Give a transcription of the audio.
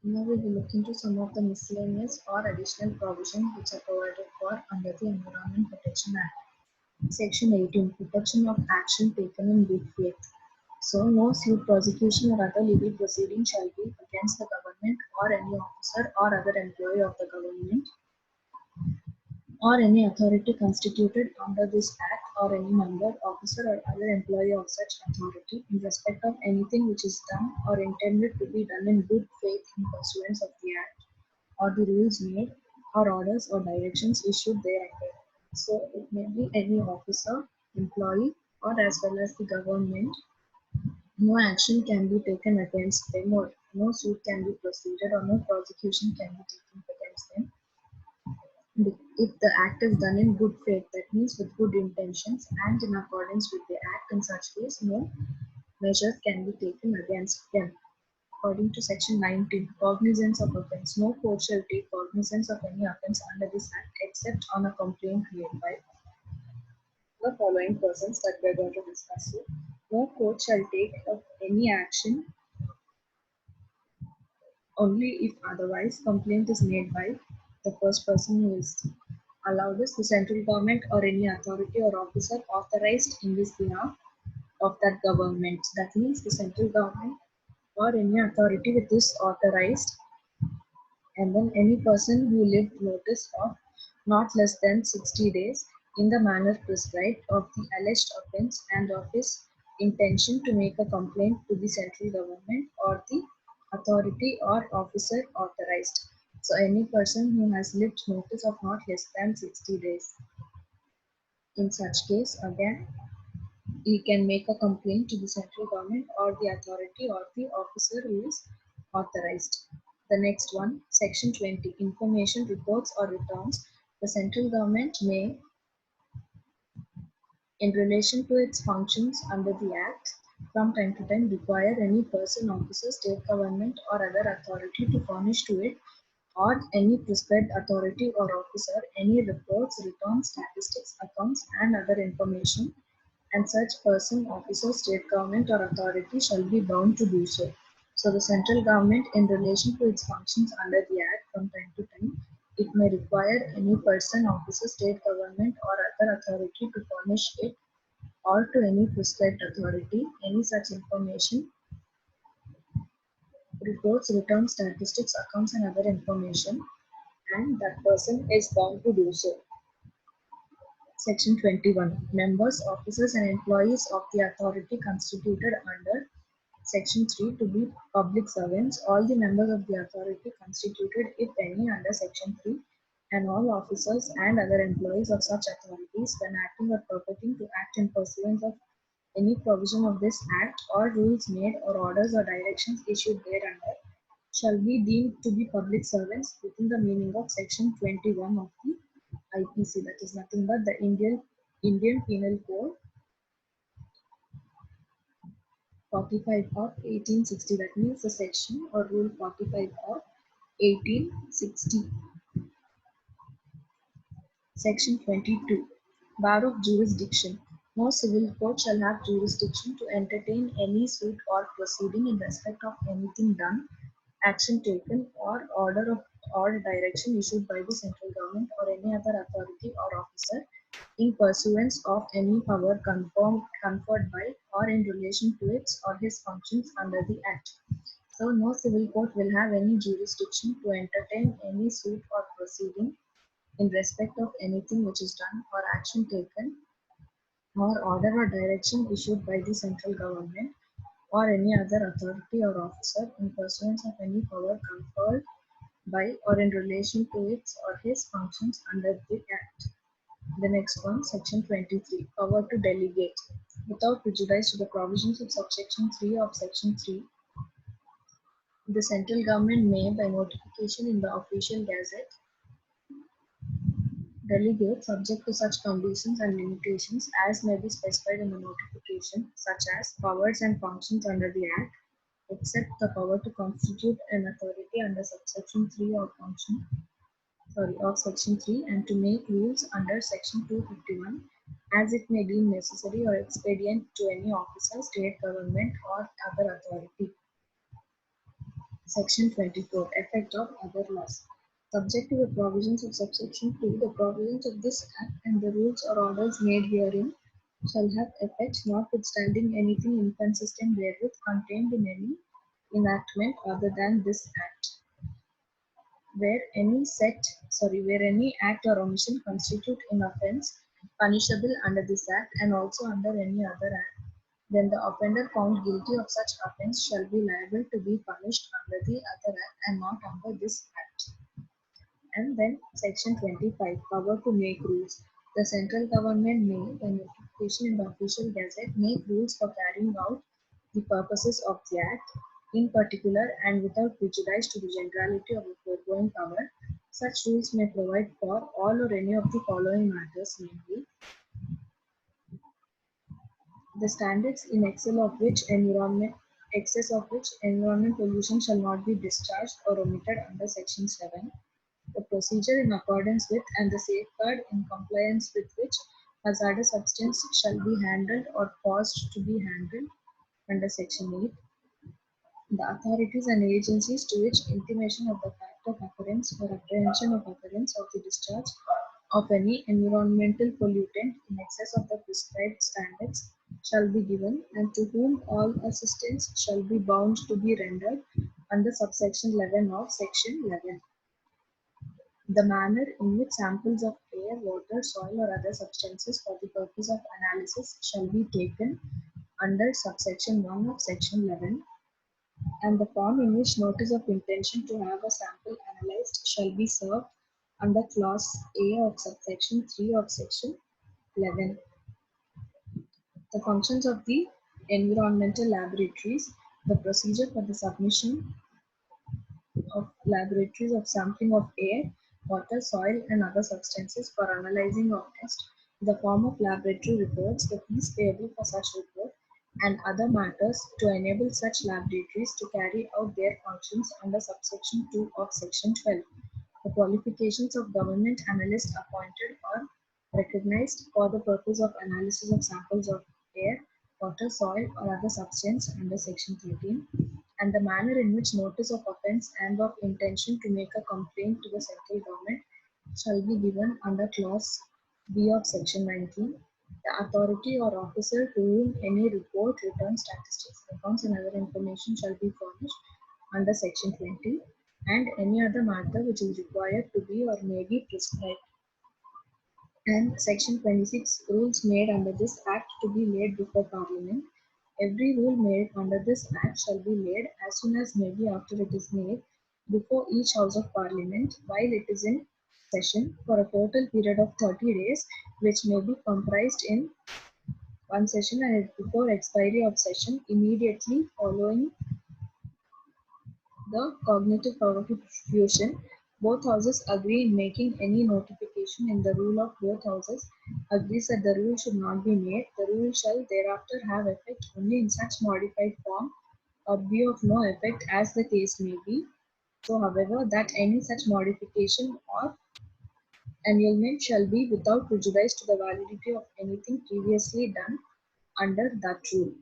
Now we will look into some of the miscellaneous or additional provisions which are provided for under the Environment Protection Act. Section 18, Protection of Action Taken in Good Faith. So, no suit, prosecution, or other legal proceeding shall be against the government or any officer or other employee of the government or any authority constituted under this Act or any member, officer, or other employee of such authority in respect of anything which is done or intended to be done in good faith in pursuance of the Act or the rules made or orders or directions issued thereunder. So it may be any officer, employee, or as well as the government. No action can be taken against them, or no suit can be proceeded, or no prosecution can be taken against them if the act is done in good faith, that means with good intentions and in accordance with the act. In such case, no measures can be taken against them. According to section 19, cognizance of offence. No court shall take cognizance of any offence under this act except on a complaint made by the following persons that we are going to discuss here. No court shall take of any action only if otherwise complaint is made by the first person who is allowed this, the central government or any authority or officer authorized in this behalf of that government. That means the central government or any authority which is authorized, and then any person who lived notice of not less than 60 days in the manner prescribed of the alleged offence and of his intention to make a complaint to the central government or the authority or officer authorized. So any person who has lived notice of not less than 60 days. In such case, again, he can make a complaint to the central government or the authority or the officer who is authorized. The next one, section 20, information reports or returns. The central government may, in relation to its functions under the Act, from time to time require any person, officer, state government, or other authority to furnish to it or any prescribed authority or officer any reports, returns, statistics, accounts, and other information, and such person, officer, state government, or authority shall be bound to do so. So, the central government, in relation to its functions under the Act, from time to time, it may require any person, officer, state government, or other authority to furnish it or to any prescribed authority any such information, reports, returns, statistics, accounts, and other information, and that person is bound to do so. Section 21. Members, officers, and employees of the authority constituted under Section 3 to be public servants. All the members of the authority constituted, if any, under Section 3, and all officers and other employees of such authorities, when acting or purporting to act in pursuance of any provision of this Act or rules made or orders or directions issued thereunder, shall be deemed to be public servants within the meaning of Section 21 of the IPC, that is nothing but the Indian Penal Code 45 of 1860. That means the section or rule 45 of 1860. Section 22. Bar of jurisdiction. No civil court shall have jurisdiction to entertain any suit or proceeding in respect of anything done, action taken, or order of or direction issued by the central government or any other authority or officer in pursuance of any power conferred by or in relation to its or his functions under the Act. So, no civil court will have any jurisdiction to entertain any suit or proceeding in respect of anything which is done or action taken or order or direction issued by the central government or any other authority or officer in pursuance of any power conferred by or in relation to its or his functions under the Act. The next one, Section 23, power to delegate. Without prejudice to the provisions of subsection 3 of Section 3, the central government may, by notification in the official gazette, delegate subject to such conditions and limitations as may be specified in the notification, such as powers and functions under the Act, except the power to constitute an authority under subsection 3 of section 3 and to make rules under section 251 as it may deem necessary or expedient to any officer, state government or other authority. Section 24. Effect of other laws. Subject to the provisions of subsection 2, the provisions of this Act and the rules or orders made herein shall have effect notwithstanding anything inconsistent therewith contained in any enactment other than this Act. Where any act or omission constitute an offence punishable under this Act and also under any other Act, then the offender found guilty of such offence shall be liable to be punished under the other Act and not under this Act. And then section 25, power to make rules. The central government may, by notification in the official gazette, make rules for carrying out the purposes of the Act, in particular and without prejudice to the generality of the foregoing power. Such rules may provide for all or any of the following matters, namely, the standards in excess of which environment pollution shall not be discharged or omitted under section 7, the procedure in accordance with and the safeguard in compliance with which hazardous substance shall be handled or caused to be handled under section 8, the authorities and agencies to which intimation of the fact of occurrence or apprehension of occurrence of the discharge of any environmental pollutant in excess of the prescribed standards shall be given, and to whom all assistance shall be bound to be rendered under subsection 11 of section 11. The manner in which samples of air, water, soil, or other substances for the purpose of analysis shall be taken under subsection 1 of section 11, and the form in which notice of intention to have a sample analyzed shall be served under clause A of subsection 3 of section 11. The functions of the environmental laboratories, the procedure for the submission of laboratories of sampling of air, water, soil, and other substances for analyzing or test, the form of laboratory reports, the fees payable for such report, and other matters to enable such laboratories to carry out their functions under subsection 2 of section 12. The qualifications of government analysts appointed or recognized for the purpose of analysis of samples of air, water, soil, or other substance under section 13, and the manner in which notice of offence and of intention to make a complaint to the central government shall be given under clause B of section 19. The authority or officer to whom any report, return, statistics, accounts, and other information shall be furnished under section 20, and any other matter which is required to be or may be prescribed. And section 26, rules made under this Act to be laid before Parliament. Every rule made under this Act shall be laid as soon as may be after it is made before each House of Parliament while it is in session for a total period of 30 days, which may be comprised in one session and before expiry of session immediately following the cognitive power of fusion. Both houses agree in making any notification in the rule of both houses agrees that the rule should not be made. The rule shall thereafter have effect only in such modified form or be of no effect as the case may be. So, however, that any such modification or annulment shall be without prejudice to the validity of anything previously done under that rule.